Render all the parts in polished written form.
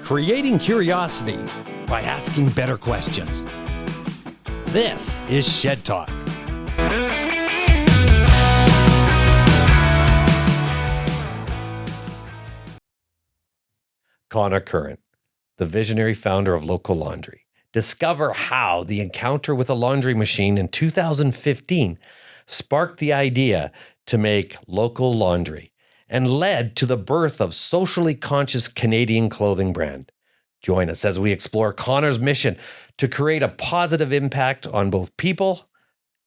creating curiosity by asking better questions. This is Shed Talk. Connor Curran, the visionary founder of Local Laundry. Discover how the encounter with a laundry machine in 2015 sparked the idea to make local laundry and led to the birth of socially conscious Canadian clothing brand. Join us as we explore Connor's mission to create a positive impact on both people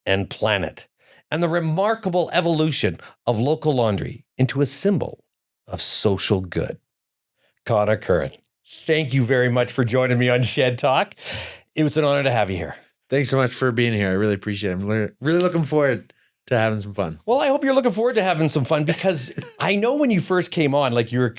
and planet, and the remarkable evolution of local laundry into a symbol of social good. Connor Curran, thank you very much for joining me on Shed Talk. It was an honor to have you here. Thanks so much for being here. I really appreciate it. I'm really looking forward to having some fun. Well, I hope you're looking forward to having some fun, because I know when you first came on, like you're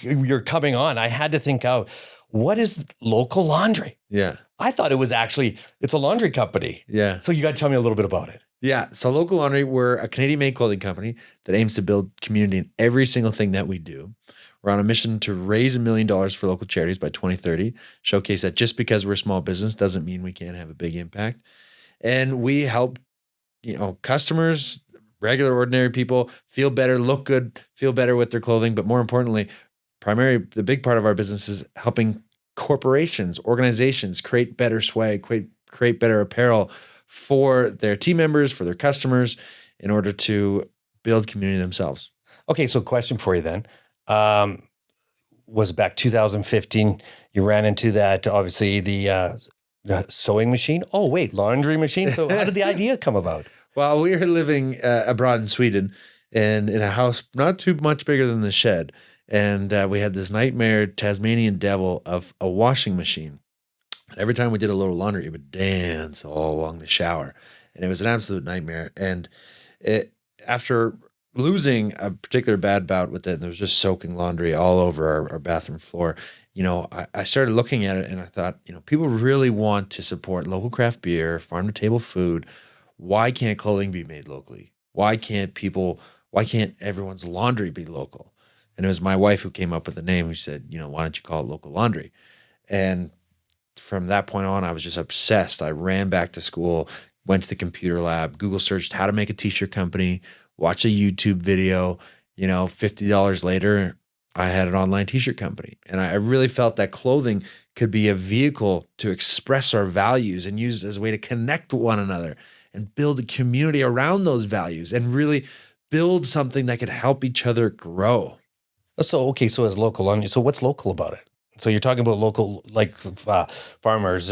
coming on, I had to think out, what is local laundry? Yeah. I thought it's a laundry company. Yeah. So you got to tell me a little bit about it. Yeah. So Local Laundry, we're a Canadian-made clothing company that aims to build community in every single thing that we do. We're on a mission to raise $1 million for local charities by 2030, showcase that just because we're a small business doesn't mean we can't have a big impact. And we help, customers, regular, ordinary people feel better, look good, feel better with their clothing. But more importantly, the big part of our business is helping corporations, organizations create better swag, create better apparel for their team members, for their customers, in order to build community themselves. Okay, so question for you then. Was back 2015, you ran into that, obviously, the sewing machine? Oh, wait, laundry machine? So how did the idea come about? Well, we were living abroad in Sweden and in a house not too much bigger than the shed. And we had this nightmare Tasmanian devil of a washing machine. And every time we did a load of laundry, it would dance all along the shower. And it was an absolute nightmare. And after losing a particular bad bout with it, and there was just soaking laundry all over our bathroom floor, I started looking at it and I thought, people really want to support local craft beer, farm-to-table food. Why can't clothing be made locally? Why can't everyone's laundry be local? And it was my wife who came up with the name, who said, why don't you call it Local Laundry? And from that point on, I was just obsessed. I ran back to school, went to the computer lab, Google searched how to make a t-shirt company, watched a YouTube video. $50 later, I had an online t-shirt company. And I really felt that clothing could be a vehicle to express our values and use as a way to connect with one another and build a community around those values and really build something that could help each other grow. So as local laundry, so what's local about it? So you're talking about local, like farmers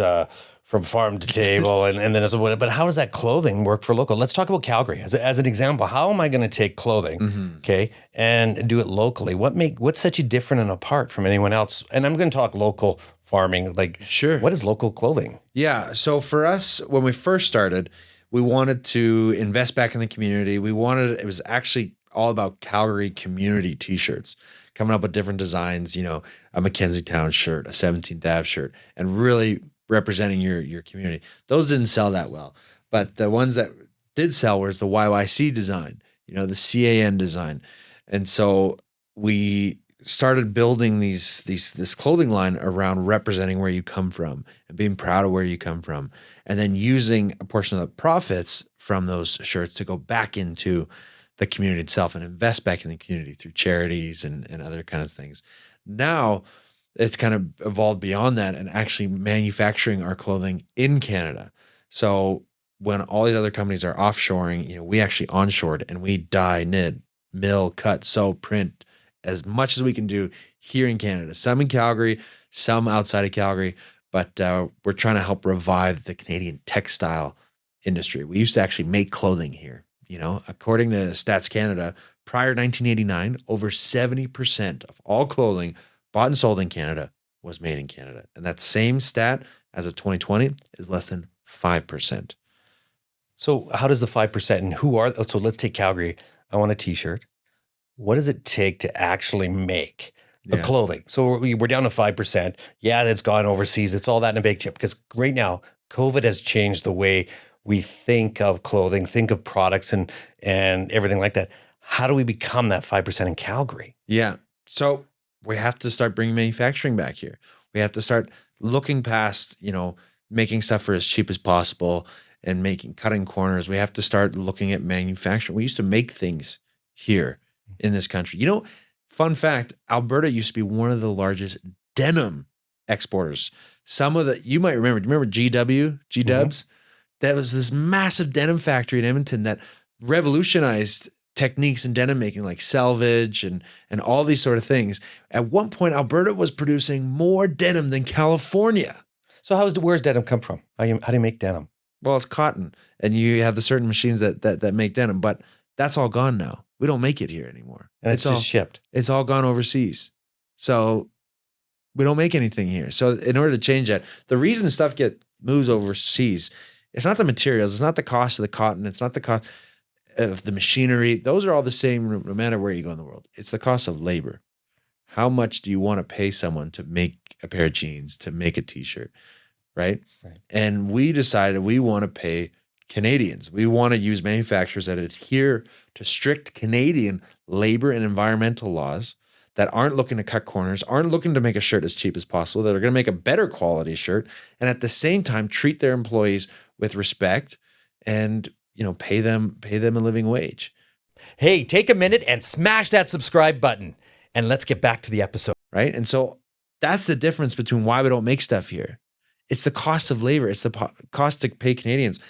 from farm to table, and then but how does that clothing work for local? Let's talk about Calgary as an example. How am I going to take clothing, okay, and do it locally? What sets you different and apart from anyone else? And I'm going to talk local farming. Sure. What is local clothing? Yeah. So for us, when we first started, we wanted to invest back in the community. It was actually all about Calgary community t-shirts, coming up with different designs, a Mackenzie Town shirt, a 17th Ave shirt, and really representing your community. Those didn't sell that well, but the ones that did sell was the YYC design, the CAN design. And so we started building this clothing line around representing where you come from and being proud of where you come from, and then using a portion of the profits from those shirts to go back into the community itself and invest back in the community through charities and other kind of things. Now it's kind of evolved beyond that and actually manufacturing our clothing in Canada. So when all these other companies are offshoring, we actually onshored and we dye, knit, mill, cut, sew, print as much as we can do here in Canada. Some in Calgary, some outside of Calgary, but we're trying to help revive the Canadian textile industry. We used to actually make clothing here. According to Stats Canada, prior to 1989, over 70% of all clothing bought and sold in Canada was made in Canada. And that same stat as of 2020 is less than 5%. So how does the 5% and so let's take Calgary. I want a t-shirt. What does it take to actually make the clothing? So we're down to 5%. Yeah, that's gone overseas. It's all that in a big chip, because right now COVID has changed the way we think of clothing, think of products and everything like that. How do we become that 5% in Calgary? Yeah. So we have to start bringing manufacturing back here. We have to start looking past, making stuff for as cheap as possible and cutting corners. We have to start looking at manufacturing. We used to make things here in this country. Fun fact, Alberta used to be one of the largest denim exporters. You might remember, do you remember GW, G-Dubs? Mm-hmm. That was this massive denim factory in Edmonton that revolutionized techniques in denim making, like selvage and all these sort of things. At one point, Alberta was producing more denim than California. So where's denim come from? How do you make denim? Well, it's cotton, and you have the certain machines that make denim, but that's all gone now. We don't make it here anymore. And it's just shipped. It's all gone overseas. So we don't make anything here. So in order to change that, the reason stuff moves overseas, it's not the materials, it's not the cost of the cotton, it's not the cost of the machinery. Those are all the same no matter where you go in the world. It's the cost of labor. How much do you want to pay someone to make a pair of jeans, to make a t-shirt, right? And we decided we want to pay Canadians. We want to use manufacturers that adhere to strict Canadian labor and environmental laws, that aren't looking to cut corners, aren't looking to make a shirt as cheap as possible, that are going to make a better quality shirt, and at the same time treat their employees with respect and pay them a living wage. Hey, take a minute and smash that subscribe button, and let's get back to the episode. Right? And so that's the difference between why we don't make stuff here. It's the cost of labor. It's the cost to pay Canadians.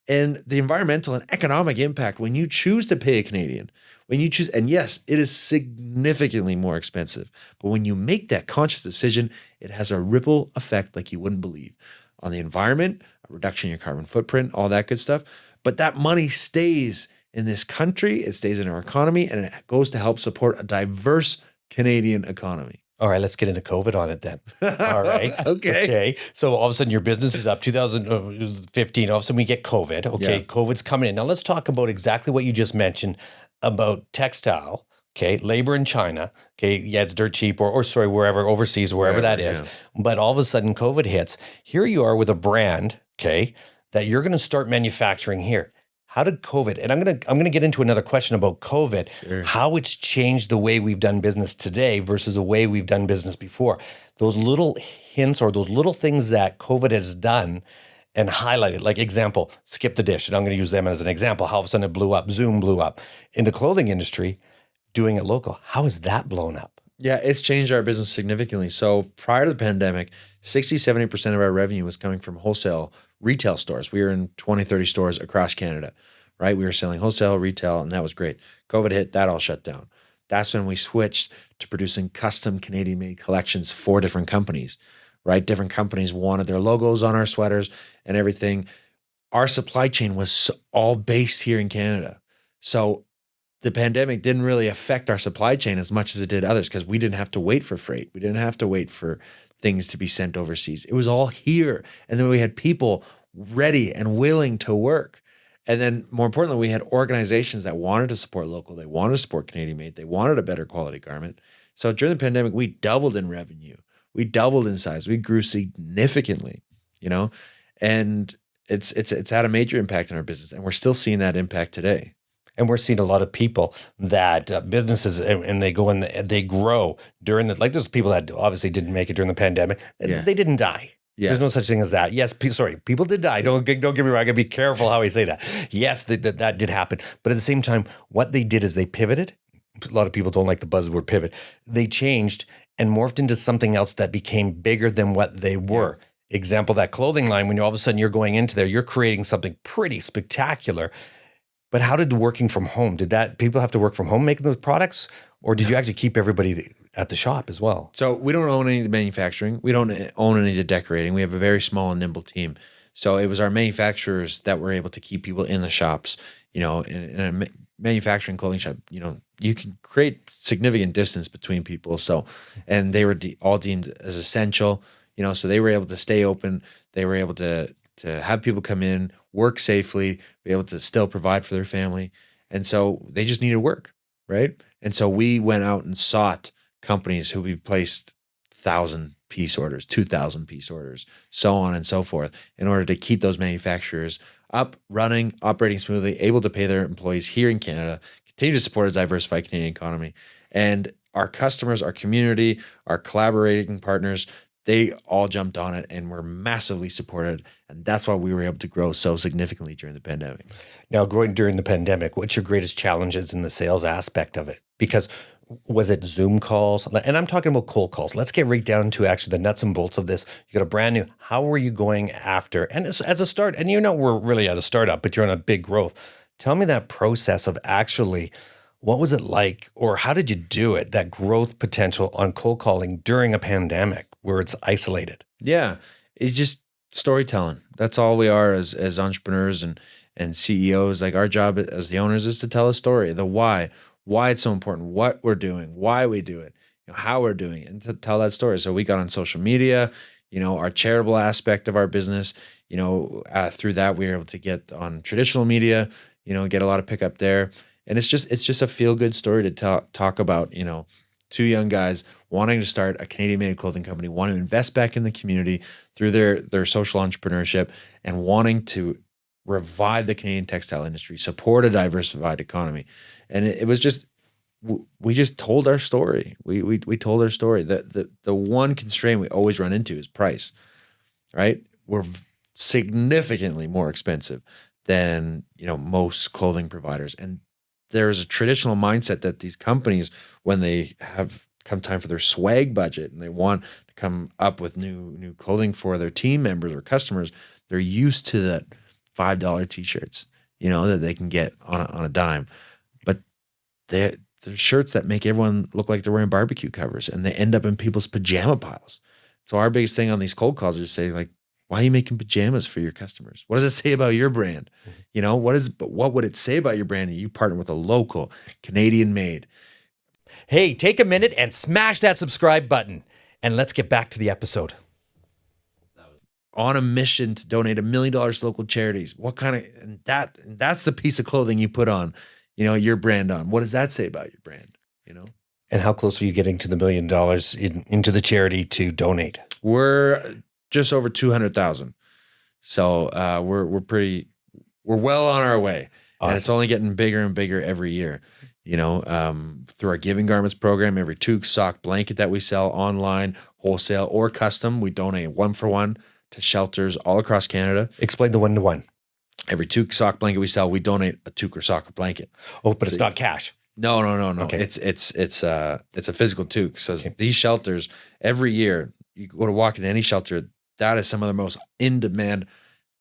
And the environmental and economic impact when you choose to pay a Canadian, and yes, it is significantly more expensive, but when you make that conscious decision, it has a ripple effect like you wouldn't believe on the environment, a reduction in your carbon footprint, all that good stuff. But that money stays in this country, it stays in our economy, and it goes to help support a diverse Canadian economy. All right, let's get into COVID on it then. All right. Okay. So all of a sudden your business is up 2015. All of a sudden we get COVID. Okay, yeah. COVID's coming in. Now let's talk about exactly what you just mentioned about textile. Okay, labor in China. Okay, yeah, it's dirt cheap or wherever, overseas, wherever that is. Yeah. But all of a sudden COVID hits. Here you are with a brand, okay, that you're going to start manufacturing here. How did COVID, and I'm gonna get into another question about COVID, sure, how it's changed the way we've done business today versus the way we've done business before. Those little hints or those little things that COVID has done and highlighted, like example, skip the dish, and I'm gonna use them as an example. How all of a sudden it blew up, Zoom blew up. In the clothing industry, doing it local, how has that blown up? Yeah, it's changed our business significantly. So prior to the pandemic, 60-70% of our revenue was coming from wholesale retail stores. We were in 20-30 stores across Canada, right? We were selling wholesale, retail, and that was great. COVID hit, that all shut down. That's when we switched to producing custom Canadian-made collections for different companies, right? Different companies wanted their logos on our sweaters and everything. Our supply chain was all based here in Canada. So the pandemic didn't really affect our supply chain as much as it did others because we didn't have to wait for freight. We didn't have to wait for things to be sent overseas. It was all here. And then we had people ready and willing to work. And then more importantly, we had organizations that wanted to support local. They wanted to support Canadian made. They wanted a better quality garment. So during the pandemic, we doubled in revenue. We doubled in size. We grew significantly, and it's had a major impact on our business. And we're still seeing that impact today. And we're seeing a lot of people that businesses, and they go and they grow during like there's people that obviously didn't make it during the pandemic. Yeah. They didn't die. Yeah. There's no such thing as that. Yes, people did die. Don't get me wrong. I gotta be careful how I say that. Yes, that did happen. But at the same time, what they did is they pivoted. A lot of people don't like the buzzword pivot. They changed and morphed into something else that became bigger than what they were. Yeah. Example, that clothing line, when all of a sudden you're going into there, you're creating something pretty spectacular. But how did working from home, people have to work from home making those products? Or did you actually keep everybody at the shop as well? So we don't own any of the manufacturing. We don't own any of the decorating. We have a very small and nimble team. So it was our manufacturers that were able to keep people in the shops. In a manufacturing clothing shop, you can create significant distance between people. So, and they were all deemed as essential, so they were able to stay open. They were able to have people come in, work safely, be able to still provide for their family. And so they just needed work, right? And so we went out and sought companies who we placed 1,000-piece orders, 2,000-piece orders, so on and so forth, in order to keep those manufacturers up, running, operating smoothly, able to pay their employees here in Canada, continue to support a diversified Canadian economy. And our customers, our community, our collaborating partners, they all jumped on it and were massively supported. And that's why we were able to grow so significantly during the pandemic. Now, growing during the pandemic, what's your greatest challenges in the sales aspect of it? Because was it Zoom calls? And I'm talking about cold calls. Let's get right down to actually the nuts and bolts of this. You got a brand new, how were you going after? And as a start, and we're really at a startup, but you're on a big growth. Tell me that process of actually, what was it like, or how did you do it, that growth potential on cold calling during a pandemic where it's isolated? Yeah. It's just storytelling. That's all we are as entrepreneurs and CEOs. Like, our job as the owners is to tell a story, the why it's so important, what we're doing, why we do it, how we're doing it, and to tell that story. So we got on social media, our charitable aspect of our business, through that we were able to get on traditional media, get a lot of pickup there. And it's just a feel good story to talk about, two young guys wanting to start a Canadian made clothing company, want to invest back in the community through their social entrepreneurship, and wanting to revive the Canadian textile industry, support a diversified economy. And it was just, we just told our story. We told our story. The one constraint we always run into is price, right? We're significantly more expensive than, most clothing providers. And there's a traditional mindset that these companies, when they have come time for their swag budget and they want to come up with new clothing for their team members or customers, they're used to that $5 t-shirts, that they can get on a dime. But they're shirts that make everyone look like they're wearing barbecue covers, and they end up in people's pajama piles. So our biggest thing on these cold calls is to say, like, why are you making pajamas for your customers? What does it say about your brand? What would it say about your brand that you partner with a local Canadian made? Hey, take a minute and smash that subscribe button, and let's get back to the episode. On a mission to donate $1 million to local charities. And that's the piece of clothing you put on, your brand on. What does that say about your brand? And how close are you getting to the $1 million into the charity to donate? We're just over 200,000. So we're well on our way. Awesome. And it's only getting bigger and bigger every year. Through our Giving Garments program, every toque, sock, blanket that we sell online, wholesale or custom, we donate 1-for-1 to shelters all across Canada. Explain the 1-to-1. Every toque, sock, blanket we sell, we donate a toque or sock or blanket. Oh, but it's not cash. No. Okay. It's a physical toque. So these shelters, every year, you go to walk into any shelter, that is some of the most in-demand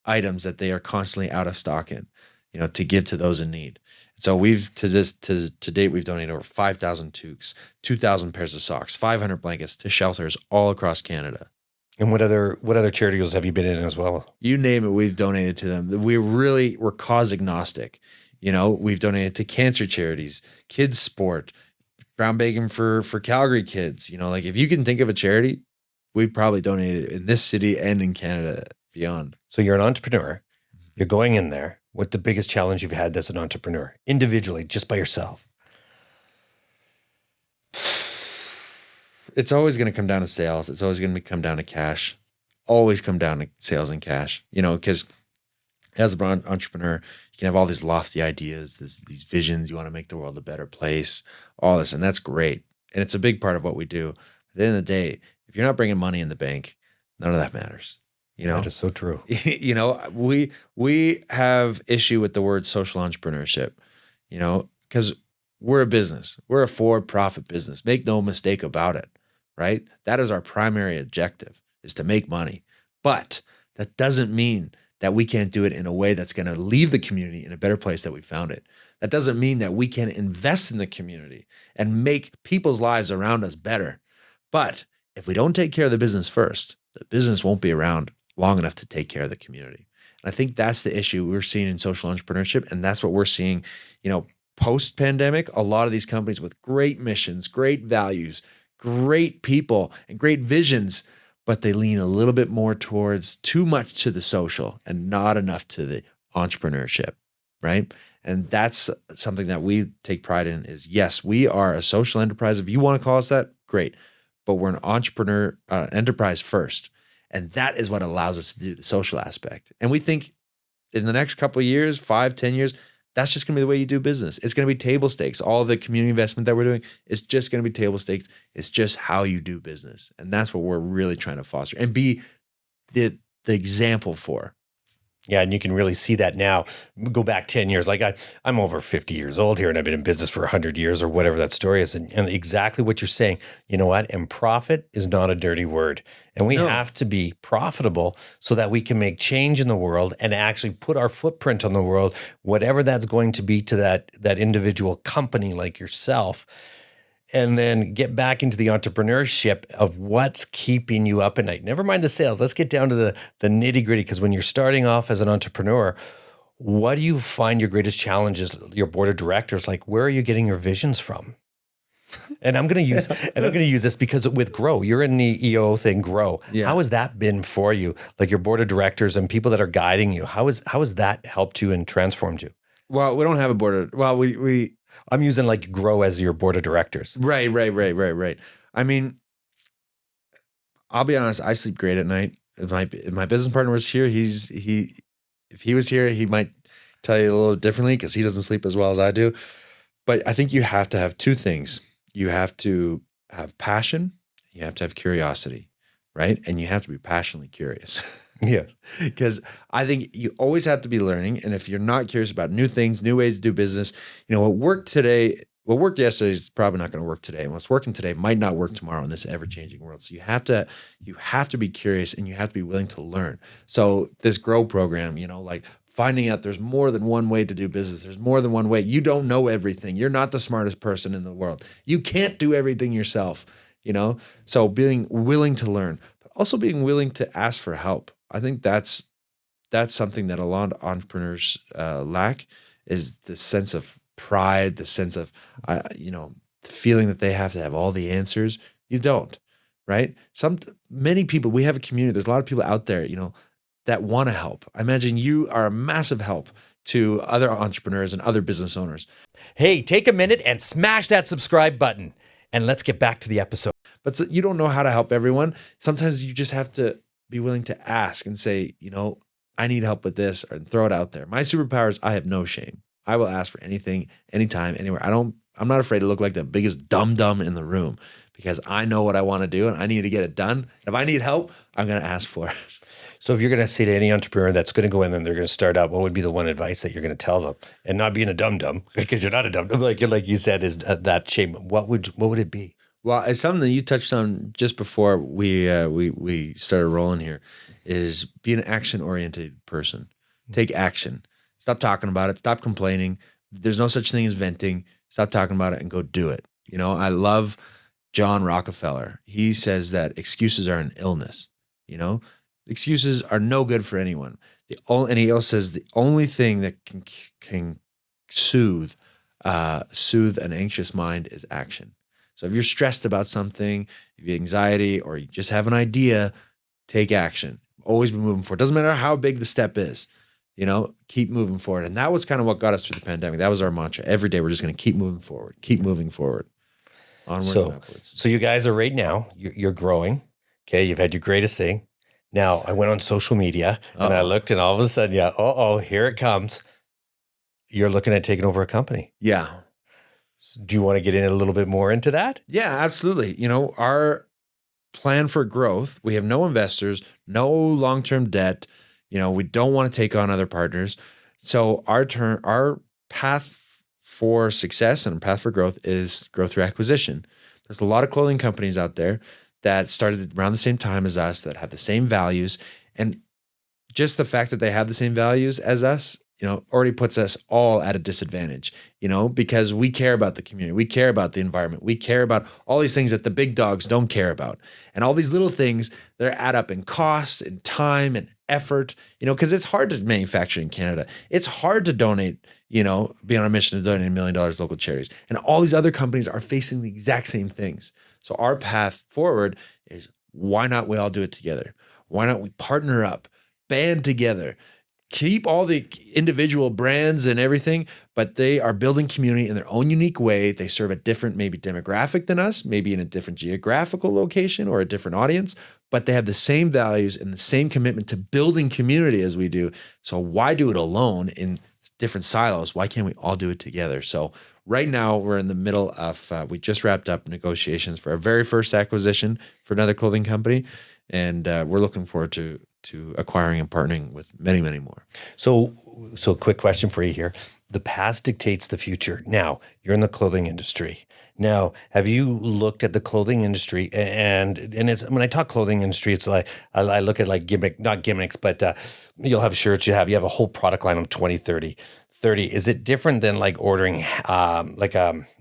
items that they are constantly out of stock in, to give to those in need. So we've to date we've donated over 5,000 toques, 2,000 pairs of socks, 500 blankets to shelters all across Canada. And what other charities have you been in as well? You name it, we've donated to them. We're cause agnostic. We've donated to cancer charities, kids sport, brown bacon for Calgary kids. Like, if you can think of a charity, we've probably donated in this city and in Canada beyond. So you're an entrepreneur. You're going in there. What's the biggest challenge you've had as an entrepreneur, individually, just by yourself? It's always going to come down to sales. It's always going to come down to cash. Always come down to sales and cash. Because as an entrepreneur, you can have all these lofty ideas, these visions. You want to make the world a better place, all this, and that's great. And it's a big part of what we do. At the end of the day, if you're not bringing money in the bank, none of that matters. That is so true. We have issue with the word social entrepreneurship, because we're a business. We're a for-profit business. Make no mistake about it, right? That is our primary objective, is to make money. But that doesn't mean that we can't do it in a way that's going to leave the community in a better place that we found it. That doesn't mean that we can invest in the community and make people's lives around us better. But if we don't take care of the business first, the business won't be around long enough to take care of the community. And I think that's the issue we're seeing in social entrepreneurship. And that's what we're seeing, post-pandemic. A lot of these companies with great missions, great values, great people, and great visions, but they lean a little bit more towards too much to the social and not enough to the entrepreneurship, right? And that's something that we take pride in is, yes, we are a social enterprise. If you want to call us that, great. But we're an entrepreneur enterprise first. And that is what allows us to do the social aspect. And we think in the next couple of years, 5, 10 years, That's just going to be the way you do business. It's going to be table stakes. All the community investment that we're doing is just going to be table stakes. It's just how you do business. And that's what we're really trying to foster and be the example for. Yeah, and you can really see that now. Go back 10 years. Like I'm over 50 years old here, and I've been in business for 100 years or whatever that story is. And exactly what you're saying, you know what? And profit is not a dirty word. And we have to be profitable so that we can make change in the world and actually put our footprint on the world, whatever that's going to be to that individual company like yourself. And then get back into the entrepreneurship of what's keeping you up at night. Never mind the sales. Let's get down to the nitty gritty. Because when you're starting off as an entrepreneur, what do you find your greatest challenges? Your board of directors, like where are you getting your visions from? And I'm going to use this because with Grow, you're in the EO thing, Grow. Yeah. How has that been for you? Like your board of directors and people that are guiding you. How has that helped you and transformed you? Well, we don't have a board of. I'm using like Grow as your board of directors. Right. I mean, I'll be honest. I sleep great at night. If my business partner was here, if he was here, he might tell you a little differently because he doesn't sleep as well as I do. But I think you have to have two things. You have to have passion. You have to have curiosity, right? And you have to be passionately curious. Yeah. Because I think you always have to be learning. And if you're not curious about new things, new ways to do business, what worked yesterday is probably not going to work today. And what's working today might not work tomorrow in this ever-changing world. So you have to be curious and you have to be willing to learn. So this Grow program, like finding out there's more than one way to do business. There's more than one way. You don't know everything. You're not the smartest person in the world. You can't do everything yourself, So being willing to learn, but also being willing to ask for help. I think that's something that a lot of entrepreneurs lack is the sense of pride, the sense of, feeling that they have to have all the answers. You don't, right? Many people, we have a community. There's a lot of people out there, that want to help. I imagine you are a massive help to other entrepreneurs and other business owners. Hey, take a minute and smash that subscribe button and let's get back to the episode. But you don't know how to help everyone. Sometimes you just have to be willing to ask and say, I need help with this, and throw it out there. My superpower is I have no shame. I will ask for anything, anytime, anywhere. I'm not afraid to look like the biggest dum-dum in the room because I know what I want to do and I need to get it done. If I need help, I'm going to ask for it. So if you're going to say to any entrepreneur that's going to go in and they're going to start out, what would be the one advice that you're going to tell them? And not being a dum-dum, because you're not a dum-dum, like you said, is that shame. What would it be? Well, it's something that you touched on just before we started rolling here, is be an action-oriented person. Take action. Stop talking about it. Stop complaining. There's no such thing as venting. Stop talking about it and go do it. I love John Rockefeller. He says that excuses are an illness. Excuses are no good for anyone. And he also says the only thing that can soothe an anxious mind is action. So if you're stressed about something, if you have anxiety, or you just have an idea, take action. Always be moving forward. Doesn't matter how big the step is, keep moving forward. And that was kind of what got us through the pandemic. That was our mantra. Every day we're just going to keep moving forward, onwards and upwards. So you guys are right now, you're growing. Okay. You've had your greatest thing. Now I went on social media and I looked, and all of a sudden, here it comes. You're looking at taking over a company. Yeah. Do you want to get in a little bit more into that? Yeah, absolutely. Our plan for growth, we have no investors, no long-term debt. We don't want to take on other partners. So our path for success and path for growth is growth through acquisition. There's a lot of clothing companies out there that started around the same time as us, that have the same values. And just the fact that they have the same values as us, already puts us all at a disadvantage, because we care about the community. We care about the environment. We care about all these things that the big dogs don't care about. And all these little things, they add up in cost and time and effort, because it's hard to manufacture in Canada. It's hard to donate, be on a mission to donate $1 million to local charities. And all these other companies are facing the exact same things. So our path forward is, why not we all do it together? Why not we partner up, band together, keep all the individual brands and everything, but they are building community in their own unique way. They serve a different, maybe demographic than us, maybe in a different geographical location or a different audience, but they have the same values and the same commitment to building community as we do. So why do it alone in different silos. Why can't we all do it together? So right now we're in the middle of, we just wrapped up negotiations for our very first acquisition for another clothing company. And we're looking forward to acquiring and partnering with many, many more. So quick question for you here. The past dictates the future. Now, you're in the clothing industry. Now, have you looked at the clothing industry? And it's, when I talk clothing industry, it's like I look at like not gimmicks, but you'll have shirts, you have a whole product line of 20, 30. Is it different than like ordering I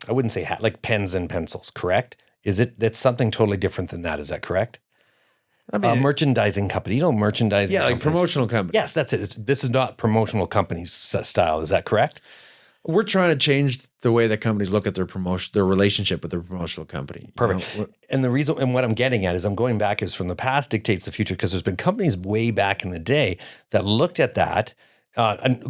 wouldn't say like pens and pencils, correct? That's something totally different than that. Is that correct? I mean, merchandising company, merchandising. Yeah, like companies. promotional companies. Yes, that's it. This is not promotional companies style. Is that correct? We're trying to change the way that companies look at their relationship with their promotional company. Perfect. And the reason, and what I'm getting at is I'm going back is from the past dictates the future, because there's been companies way back in the day that looked at that,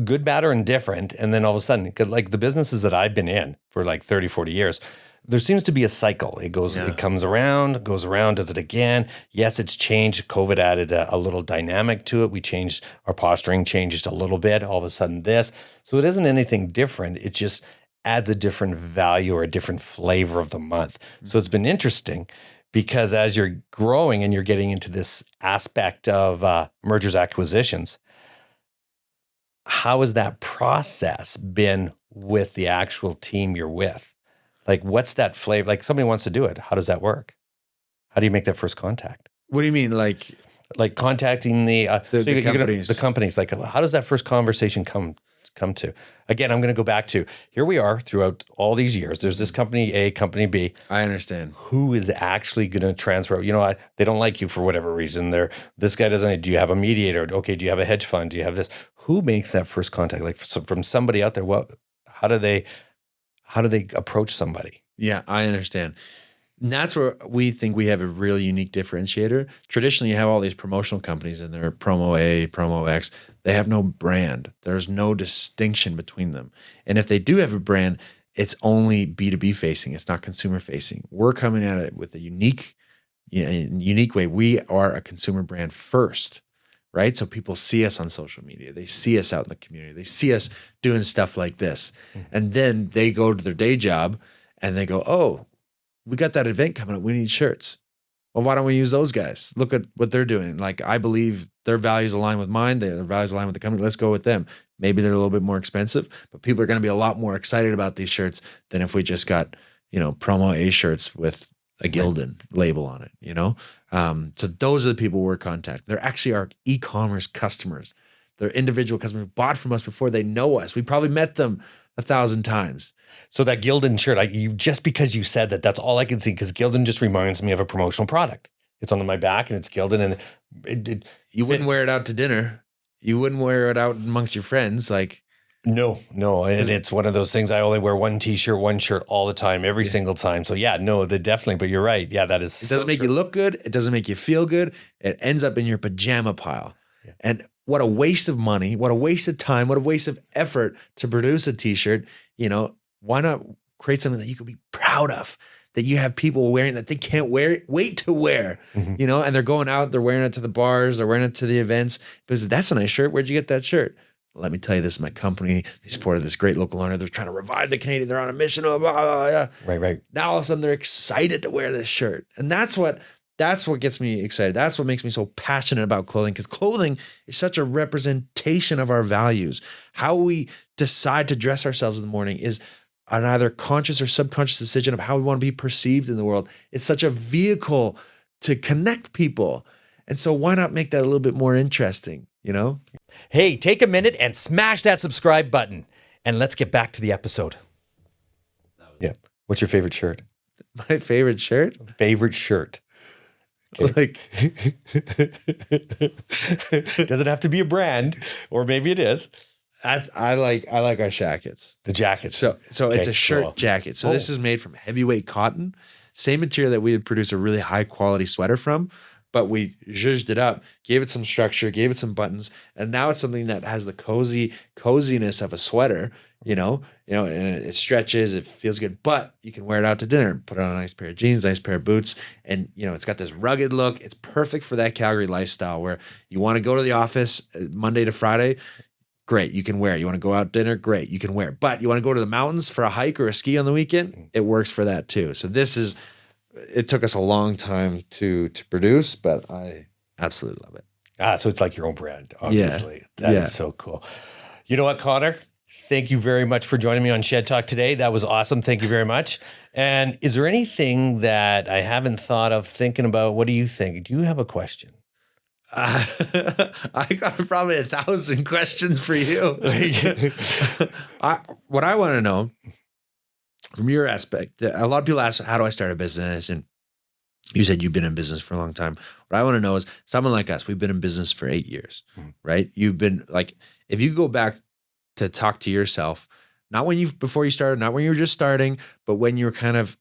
good, bad, or indifferent. And then all of a sudden, because like the businesses that I've been in for like 30, 40 years, there seems to be a cycle. It comes around, goes around, does it again. Yes, it's changed. COVID added a little dynamic to it. We changed, our posturing changed a little bit. All of a sudden this. So it isn't anything different. It just adds a different value or a different flavor of the month. So it's been interesting because as you're growing and you're getting into this aspect of mergers, acquisitions, how has that process been with the actual team you're with? Like, what's that flavor? Like, somebody wants to do it. How does that work? How do you make that first contact? What do you mean? Like contacting the companies. The companies. Like, how does that first conversation come to? Again, I'm going to go back to, here we are throughout all these years. There's this company A, company B. I understand. Who is actually going to transfer? They don't like you for whatever reason. This guy doesn't. Do you have a mediator? Okay. Do you have a hedge fund? Do you have this? Who makes that first contact? Like from somebody out there, how do they approach somebody? Yeah, I understand. And that's where we think we have a really unique differentiator. Traditionally, you have all these promotional companies and they're promo A, promo X. They have no brand. There's no distinction between them. And if they do have a brand, it's only B2B facing. It's not consumer facing. We're coming at it with a unique way. We are a consumer brand first, right? So people see us on social media. They see us out in the community. They see us doing stuff like this. And then they go to their day job and they go, oh, we got that event coming up. We need shirts. Well, why don't we use those guys? Look at what they're doing. Like, I believe their values align with mine. Their values align with the company. Let's go with them. Maybe they're a little bit more expensive, but people are going to be a lot more excited about these shirts than if we just got, promo A shirts with a Gildan label on it, So those are the people we're contacting. They're actually our e-commerce customers. They're individual customers who bought from us before they know us. We probably met them 1,000 times. So that Gildan shirt, just because you said that, that's all I can see, because Gildan just reminds me of a promotional product. It's on my back and it's Gildan, and you wouldn't wear it out to dinner. You wouldn't wear it out amongst your friends. Like, no, it's one of those things. I only wear one t-shirt, one shirt all the time, every single time. So yeah, no, they definitely, but you're right. Yeah, that is. It doesn't make you look good. It doesn't make you feel good. It ends up in your pajama pile. Yeah. And what a waste of money, what a waste of time, what a waste of effort to produce a t-shirt. Why not create something that you could be proud of, that you have people wearing that they can't wait to wear, and they're going out, they're wearing it to the bars, they're wearing it to the events, because that's a nice shirt. Where'd you get that shirt? Let me tell you, this is my company. They supported this great local owner. They're trying to revive the Canadian. They're on a mission. Blah, blah, blah. Right. Now all of a sudden they're excited to wear this shirt. And that's what gets me excited. That's what makes me so passionate about clothing, because clothing is such a representation of our values. How we decide to dress ourselves in the morning is an either conscious or subconscious decision of how we want to be perceived in the world. It's such a vehicle to connect people. And so why not make that a little bit more interesting, Hey, take a minute and smash that subscribe button, and let's get back to the episode. Yeah. What's your favorite shirt? My favorite shirt? Favorite shirt. Okay. Doesn't have to be a brand, or maybe it is. I like our jackets. The jackets. So it's a shirt jacket. So this is made from heavyweight cotton, same material that we would produce a really high quality sweater from, but we zhuzhed it up, gave it some structure, gave it some buttons, and now it's something that has the coziness of a sweater, and it stretches, it feels good, but you can wear it out to dinner, put it on a nice pair of jeans, nice pair of boots, and it's got this rugged look. It's perfect for that Calgary lifestyle where you want to go to the office Monday to Friday, Great, you can wear it. You want to go out dinner? Great, you can wear it. But you want to go to the mountains for a hike or a ski on the weekend? It works for that too. So it took us a long time to produce, but I absolutely love it. So it's like your own brand, obviously. Yeah. That is so cool. You know what, Connor? Thank you very much for joining me on Shed Talk today. That was awesome. Thank you very much. And is there anything that I haven't thought of thinking about? What do you think? Do you have a question? I got probably 1,000 questions for you. What I want to know from your aspect, a lot of people ask, how do I start a business? And you said you've been in business for a long time. What I want to know is someone like us, we've been in business for 8 years, right? You've been like, if you go back to talk to yourself, not before you started, not when you were just starting, but when you were kind of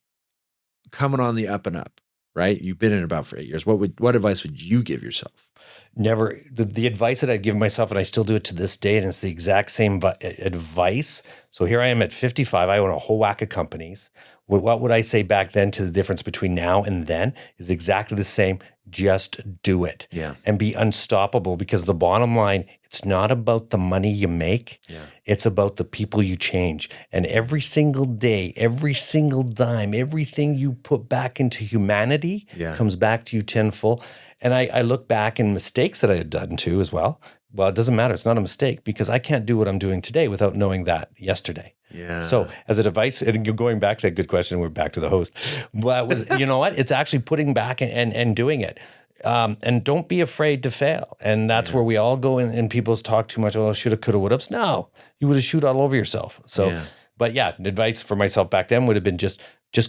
coming on the up and up, right? You've been in it about for 8 years. What advice would you give yourself? Never. The advice that I'd give myself, and I still do it to this day, and it's the exact same advice. So here I am at 55. I own a whole whack of companies. What would I say back then to the difference between now and then is exactly the same. Just do it. Yeah. And be unstoppable, because the bottom line, it's not about the money you make. Yeah. It's about the people you change. And every single day, every single dime, everything you put back into humanity comes back to you tenfold. And I look back in mistakes that I had done too as well. Well, it doesn't matter. It's not a mistake, because I can't do what I'm doing today without knowing that yesterday. Yeah. So as an advice, and you're going back to that good question, we're back to the host. But you know what? It's actually putting back and doing it. And don't be afraid to fail. And that's where we all go in, and people talk too much. Oh, shoulda, coulda, woulda. No, you would have shoot all over yourself. So, but yeah, advice for myself back then would have been just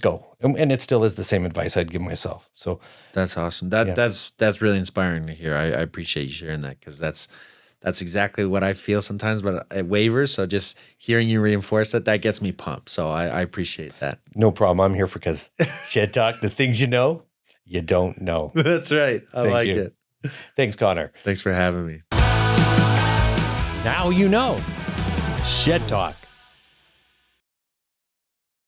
go. And it still is the same advice I'd give myself. So that's awesome. That's really inspiring to hear. I appreciate you sharing that, because that's exactly what I feel sometimes, but it wavers. So just hearing you reinforce that gets me pumped. So I appreciate that. No problem. I'm here because Shed Talk, the things you know, you don't know. That's right. I like it. Thanks, Connor. Thanks for having me. Now you know. Shed Talk.